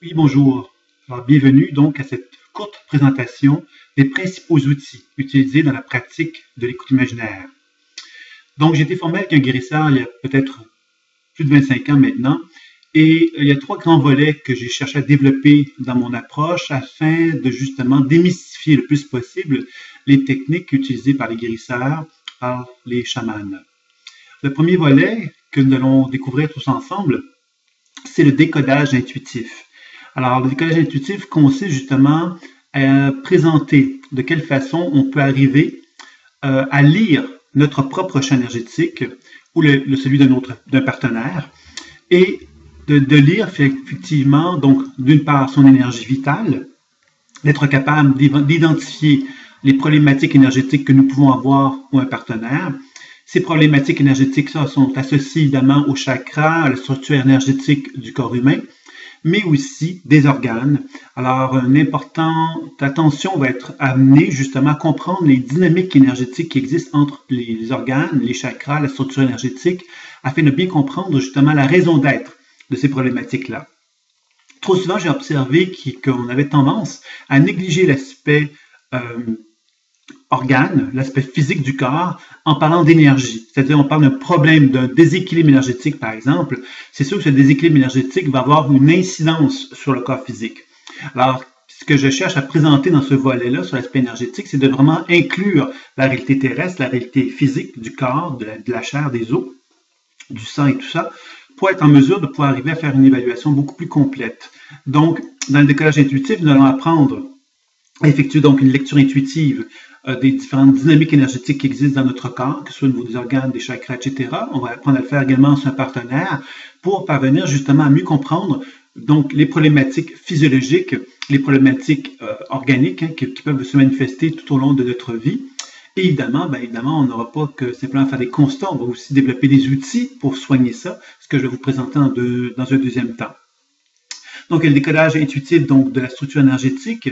Oui, bonjour. Alors, bienvenue donc à cette courte présentation des principaux outils utilisés dans la pratique de l'écoute imaginaire. Donc, j'ai été formé avec un guérisseur il y a peut-être plus de 25 ans maintenant, et il y a trois grands volets que j'ai cherché à développer dans mon approche afin de justement démystifier le plus possible les techniques utilisées par les guérisseurs, par les chamans. Le premier volet que nous allons découvrir tous ensemble, c'est le décodage intuitif. Alors, le décodage intuitif consiste justement à présenter de quelle façon on peut arriver à lire notre propre champ énergétique ou celui d'un partenaire et de lire effectivement, donc, d'une part, son énergie vitale, d'être capable d'identifier les problématiques énergétiques que nous pouvons avoir ou un partenaire. Ces problématiques énergétiques sont associées évidemment au chakra, à la structure énergétique du corps humain, mais aussi des organes. Alors, une importante attention va être amenée justement à comprendre les dynamiques énergétiques qui existent entre les organes, les chakras, la structure énergétique, afin de bien comprendre justement la raison d'être de ces problématiques-là. Trop souvent, j'ai observé qu'on avait tendance à négliger l'aspect organe, l'aspect physique du corps, en parlant d'énergie. C'est-à-dire, on parle d'un problème, d'un déséquilibre énergétique, par exemple. C'est sûr que ce déséquilibre énergétique va avoir une incidence sur le corps physique. Alors, ce que je cherche à présenter dans ce volet-là, sur l'aspect énergétique, c'est de vraiment inclure la réalité terrestre, la réalité physique du corps, de la chair, des os, du sang et tout ça, pour être en mesure de pouvoir arriver à faire une évaluation beaucoup plus complète. Donc, dans le décollage intuitif, nous allons apprendre à effectuer donc une lecture intuitive des différentes dynamiques énergétiques qui existent dans notre corps, que ce soit au niveau des organes, des chakras, etc. On va apprendre à le faire également sur un partenaire pour parvenir justement à mieux comprendre donc les problématiques physiologiques, les problématiques organiques qui peuvent se manifester tout au long de notre vie. Et évidemment, on n'aura pas que simplement faire des constats, on va aussi développer des outils pour soigner ça, ce que je vais vous présenter dans un deuxième temps. Donc, il y a le décodage intuitif donc, de la structure énergétique.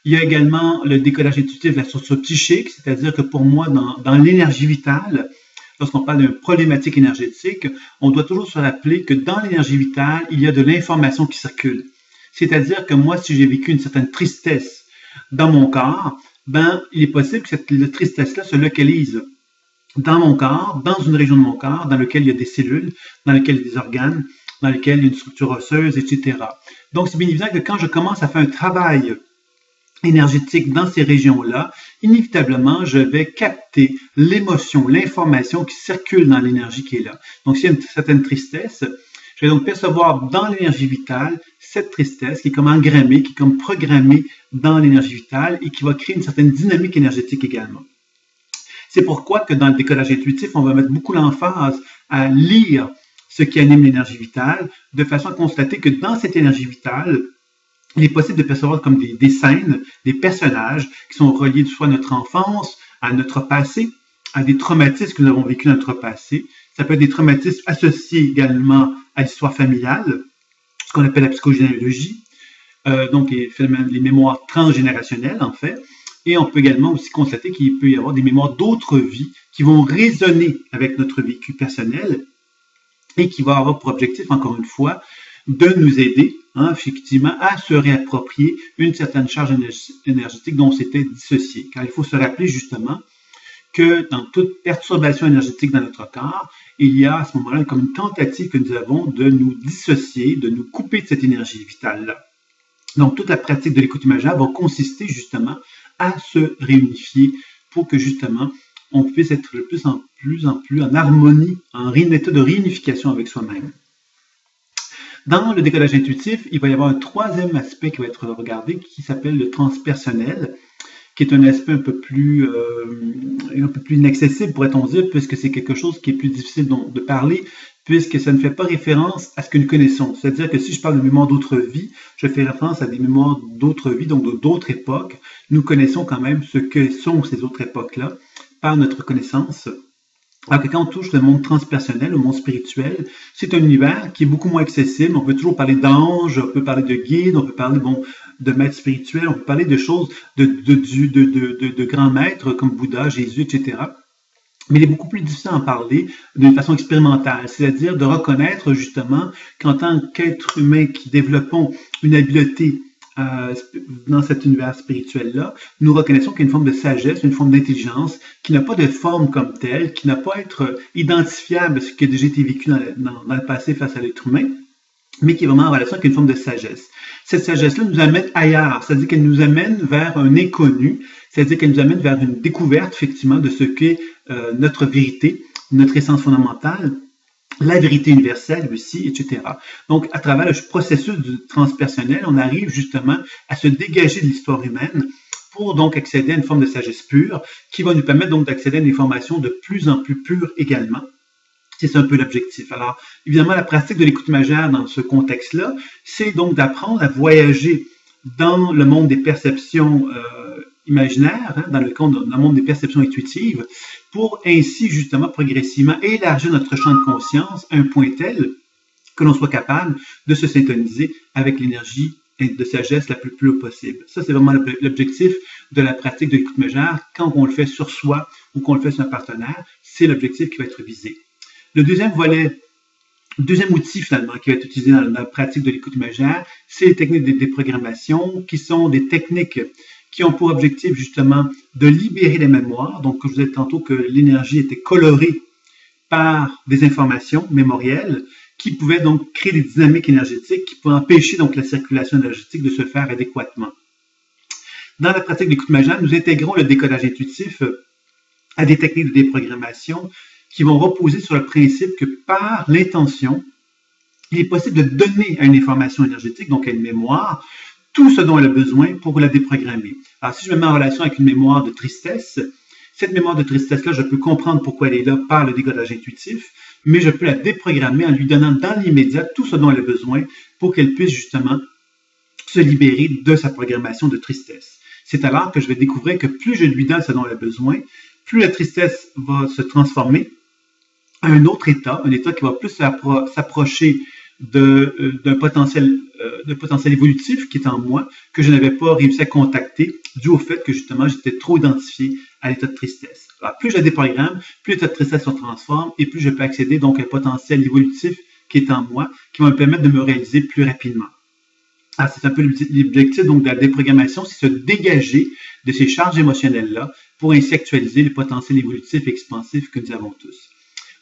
Il y a également le décodage intuitif de la structure psychique, c'est-à-dire que pour moi, dans l'énergie vitale, lorsqu'on parle d'une problématique énergétique, on doit toujours se rappeler que dans l'énergie vitale, il y a de l'information qui circule. C'est-à-dire que moi, si j'ai vécu une certaine tristesse dans mon corps, il est possible que cette tristesse-là se localise dans mon corps, dans une région de mon corps, dans laquelle il y a des cellules, dans laquelle il y a des organes, dans laquelle il y a une structure osseuse, etc. Donc, c'est bien évident que quand je commence à faire un travail énergétique dans ces régions-là, inévitablement, je vais capter l'émotion, l'information qui circule dans l'énergie qui est là. Donc, s'il y a une certaine tristesse, je vais donc percevoir dans l'énergie vitale cette tristesse qui est comme engrammée, qui est comme programmée dans l'énergie vitale et qui va créer une certaine dynamique énergétique également. C'est pourquoi que dans le décollage intuitif, on va mettre beaucoup l'emphase à lire ce qui anime l'énergie vitale, de façon à constater que dans cette énergie vitale, il est possible de percevoir comme des scènes, des personnages qui sont reliés soit à notre enfance, à notre passé, à des traumatismes que nous avons vécus dans notre passé. Ça peut être des traumatismes associés également à l'histoire familiale, ce qu'on appelle la psychogénéalogie, donc les mémoires transgénérationnelles en fait. Et on peut également aussi constater qu'il peut y avoir des mémoires d'autres vies qui vont résonner avec notre vécu personnel et qui va avoir pour objectif, encore une fois, de nous aider, effectivement, à se réapproprier une certaine charge énergétique dont on s'était dissocié. Car il faut se rappeler justement que dans toute perturbation énergétique dans notre corps, il y a à ce moment-là comme une tentative que nous avons de nous dissocier, de nous couper de cette énergie vitale-là. Donc, toute la pratique de l'écoute imaginaire va consister justement à se réunifier pour que justement on puisse être de plus en plus en harmonie, en état de réunification avec soi-même. Dans le décollage intuitif, il va y avoir un troisième aspect qui va être regardé qui s'appelle le transpersonnel, qui est un aspect un peu plus inaccessible, pourrait-on dire, puisque c'est quelque chose qui est plus difficile de parler, puisque ça ne fait pas référence à ce que nous connaissons. C'est-à-dire que si je parle de mémoire d'autres vies, je fais référence à des mémoires d'autres vies, donc d'autres époques. Nous connaissons quand même ce que sont ces autres époques-là par notre connaissance. Alors que quand on touche le monde transpersonnel, le monde spirituel, c'est un univers qui est beaucoup moins accessible. On peut toujours parler d'anges, on peut parler de guides, on peut parler de maîtres spirituels, on peut parler de choses, de grands maîtres comme Bouddha, Jésus, etc. Mais il est beaucoup plus difficile d'en parler d'une façon expérimentale, c'est-à-dire de reconnaître justement qu'en tant qu'être humain qui développons une habileté dans cet univers spirituel-là, nous reconnaissons qu'il y a une forme de sagesse, une forme d'intelligence qui n'a pas de forme comme telle, qui n'a pas à être identifiable à ce qui a déjà été vécu dans le passé face à l'être humain, mais qui est vraiment en relation avec une forme de sagesse. Cette sagesse-là nous amène ailleurs, c'est-à-dire qu'elle nous amène vers un inconnu, c'est-à-dire qu'elle nous amène vers une découverte, effectivement, de ce qu'est notre vérité, notre essence fondamentale, la vérité universelle aussi, etc. Donc, à travers le processus transpersonnel, on arrive justement à se dégager de l'histoire humaine pour donc accéder à une forme de sagesse pure qui va nous permettre donc d'accéder à une information de plus en plus pure également. C'est un peu l'objectif. Alors, évidemment, la pratique de l'écoute imaginaire dans ce contexte-là, c'est donc d'apprendre à voyager dans le monde des perceptions imaginaires, hein, dans le monde des perceptions intuitives, pour ainsi justement progressivement élargir notre champ de conscience à un point tel que l'on soit capable de se syntoniser avec l'énergie de sagesse la plus haut possible. Ça, c'est vraiment l'objectif de la pratique de l'écoute imaginaire quand on le fait sur soi ou qu'on le fait sur un partenaire. C'est l'objectif qui va être visé. Le deuxième volet, le deuxième outil finalement qui va être utilisé dans la pratique de l'écoute imaginaire, c'est les techniques de déprogrammation qui sont des techniques qui ont pour objectif justement de libérer les mémoires. Donc, je vous disais tantôt que l'énergie était colorée par des informations mémorielles qui pouvaient donc créer des dynamiques énergétiques qui pouvaient empêcher donc la circulation énergétique de se faire adéquatement. Dans la pratique de l'écoute imaginaire, nous intégrons le décodage intuitif à des techniques de déprogrammation qui vont reposer sur le principe que par l'intention, il est possible de donner à une information énergétique, donc à une mémoire, tout ce dont elle a besoin pour la déprogrammer. Alors, si je me mets en relation avec une mémoire de tristesse, cette mémoire de tristesse-là, je peux comprendre pourquoi elle est là par le décodage intuitif, mais je peux la déprogrammer en lui donnant dans l'immédiat tout ce dont elle a besoin pour qu'elle puisse justement se libérer de sa programmation de tristesse. C'est alors que je vais découvrir que plus je lui donne ce dont elle a besoin, plus la tristesse va se transformer à un autre état, un état qui va plus s'approcher d'un potentiel évolutif qui est en moi, que je n'avais pas réussi à contacter, dû au fait que justement j'étais trop identifié à l'état de tristesse. Alors, plus je la déprogramme, plus l'état de tristesse se transforme et plus je peux accéder donc à un potentiel évolutif qui est en moi, qui va me permettre de me réaliser plus rapidement. Alors, c'est un peu l'objectif donc de la déprogrammation, c'est se dégager de ces charges émotionnelles-là pour ainsi actualiser le potentiel évolutif et expansif que nous avons tous.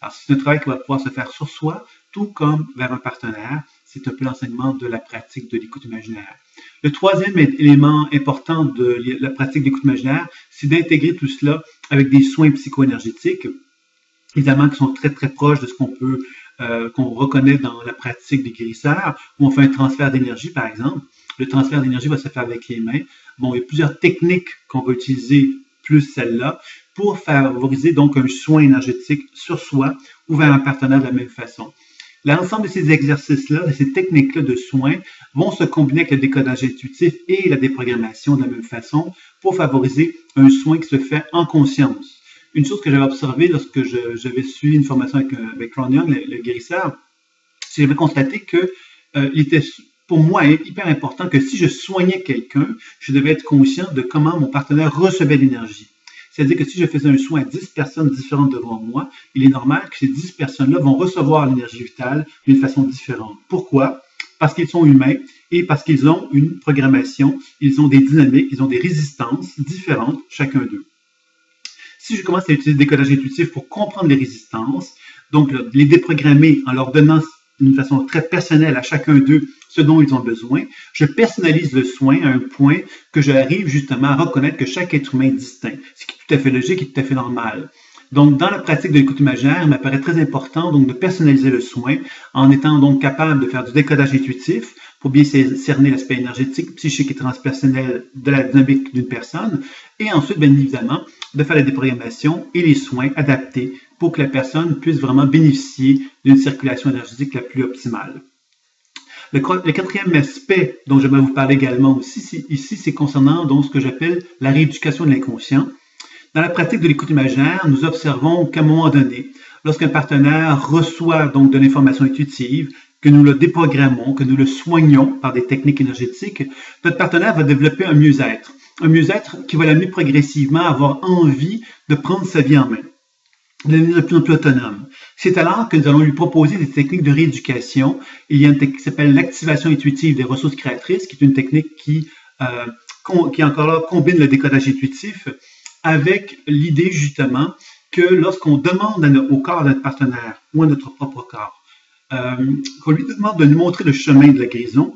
Alors, c'est un travail qui va pouvoir se faire sur soi, tout comme vers un partenaire. C'est un peu l'enseignement de la pratique de l'écoute imaginaire. Le troisième élément important de la pratique d'écoute imaginaire, c'est d'intégrer tout cela avec des soins psycho-énergétiques, évidemment qui sont très très proches de ce qu'on reconnaît dans la pratique des guérisseurs, où on fait un transfert d'énergie par exemple. Le transfert d'énergie va se faire avec les mains. Bon, il y a plusieurs techniques qu'on va utiliser, plus celle-là, pour favoriser donc un soin énergétique sur soi ou vers un partenaire de la même façon. L'ensemble de ces exercices-là, de ces techniques-là de soins vont se combiner avec le décodage intuitif et la déprogrammation de la même façon pour favoriser un soin qui se fait en conscience. Une chose que j'avais observée lorsque j'avais suivi une formation avec Ron Young, le guérisseur, c'est que j'avais constaté que il était pour moi hyper important que si je soignais quelqu'un, je devais être conscient de comment mon partenaire recevait l'énergie. C'est-à-dire que si je faisais un soin à 10 personnes différentes devant moi, il est normal que ces 10 personnes-là vont recevoir l'énergie vitale d'une façon différente. Pourquoi? Parce qu'ils sont humains et parce qu'ils ont une programmation, ils ont des dynamiques, ils ont des résistances différentes, chacun d'eux. Si je commence à utiliser le décodage intuitif pour comprendre les résistances, donc les déprogrammer en leur donnant d'une façon très personnelle à chacun d'eux ce dont ils ont besoin, je personnalise le soin à un point que j'arrive justement à reconnaître que chaque être humain est distinct, ce qui est tout à fait logique et tout à fait normal. Donc, dans la pratique de l'écoute imaginaire, il m'apparaît très important donc de personnaliser le soin en étant donc capable de faire du décodage intuitif pour bien cerner l'aspect énergétique, psychique et transpersonnel de la dynamique d'une personne et ensuite, bien évidemment, de faire la déprogrammation et les soins adaptés pour que la personne puisse vraiment bénéficier d'une circulation énergétique la plus optimale. Le quatrième aspect dont je vais vous parler également aussi, ici, c'est concernant donc ce que j'appelle la rééducation de l'inconscient. Dans la pratique de l'écoute imaginaire, nous observons qu'à un moment donné, lorsqu'un partenaire reçoit donc de l'information intuitive, que nous le déprogrammons, que nous le soignons par des techniques énergétiques, notre partenaire va développer un mieux-être qui va l'amener progressivement à avoir envie de prendre sa vie en main. devenir de plus en plus autonome. C'est alors que nous allons lui proposer des techniques de rééducation. Il y a une technique qui s'appelle l'activation intuitive des ressources créatrices, qui est une technique qui encore là combine le décodage intuitif avec l'idée justement que lorsqu'on demande au corps de notre partenaire ou à notre propre corps, qu'on lui demande de nous montrer le chemin de la guérison,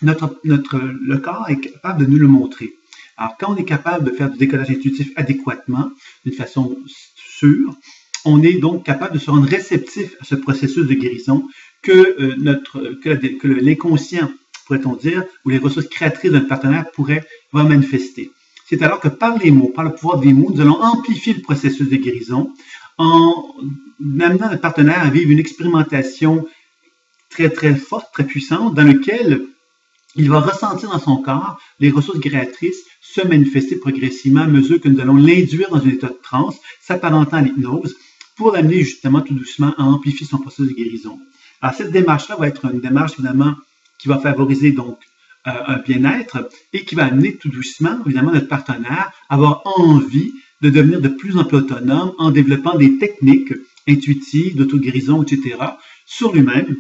le corps est capable de nous le montrer. Alors, quand on est capable de faire du décodage intuitif adéquatement, d'une façon sûre, on est donc capable de se rendre réceptif à ce processus de guérison que l'inconscient, pourrait-on dire, ou les ressources créatrices de notre partenaire pourraient manifester. C'est alors que par les mots, par le pouvoir des mots, nous allons amplifier le processus de guérison en amenant notre partenaire à vivre une expérimentation très, très forte, très puissante, dans laquelle il va ressentir dans son corps les ressources créatrices se manifester progressivement à mesure que nous allons l'induire dans un état de transe, s'apparentant à l'hypnose, pour l'amener justement tout doucement à amplifier son processus de guérison. Alors cette démarche-là va être une démarche évidemment qui va favoriser donc un bien-être et qui va amener tout doucement évidemment notre partenaire à avoir envie de devenir de plus en plus autonome en développant des techniques intuitives, d'auto-guérison, etc. sur lui-même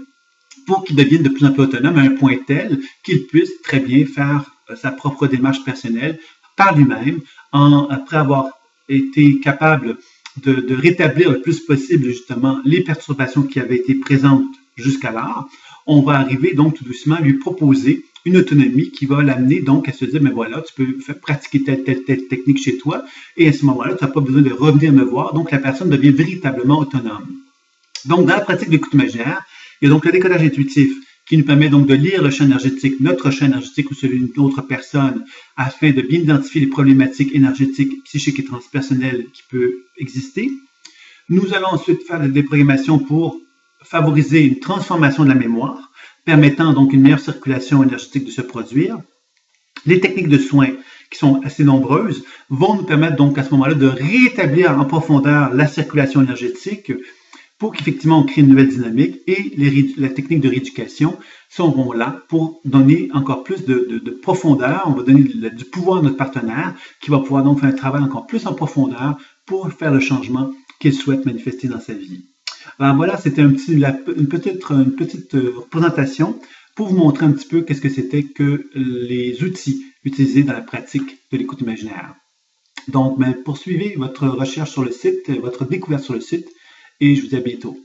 pour qu'il devienne de plus en plus autonome à un point tel qu'il puisse très bien faire sa propre démarche personnelle par lui-même après avoir été capable de rétablir le plus possible justement les perturbations qui avaient été présentes jusqu'alors. On va arriver donc tout doucement à lui proposer une autonomie qui va l'amener donc à se dire, mais voilà, tu peux pratiquer telle technique chez toi et à ce moment-là, tu n'as pas besoin de revenir me voir. Donc, la personne devient véritablement autonome. Donc, dans la pratique de l'écoute imaginaire, il y a donc le décodage intuitif qui nous permet donc de lire le champ énergétique, notre champ énergétique ou celui d'une autre personne, afin de bien identifier les problématiques énergétiques, psychiques et transpersonnelles qui peuvent exister. Nous allons ensuite faire des déprogrammations pour favoriser une transformation de la mémoire, permettant donc une meilleure circulation énergétique de se produire. Les techniques de soins, qui sont assez nombreuses, vont nous permettre donc à ce moment-là de rétablir en profondeur la circulation énergétique pour qu'effectivement on crée une nouvelle dynamique, et la technique de rééducation seront là pour donner encore plus de profondeur. On va donner du pouvoir à notre partenaire qui va pouvoir donc faire un travail encore plus en profondeur pour faire le changement qu'il souhaite manifester dans sa vie. Alors voilà, c'était une petite présentation pour vous montrer un petit peu qu'est-ce que c'était que les outils utilisés dans la pratique de l'écoute imaginaire. Donc, poursuivez votre recherche sur le site, votre découverte sur le site, et je vous dis à bientôt.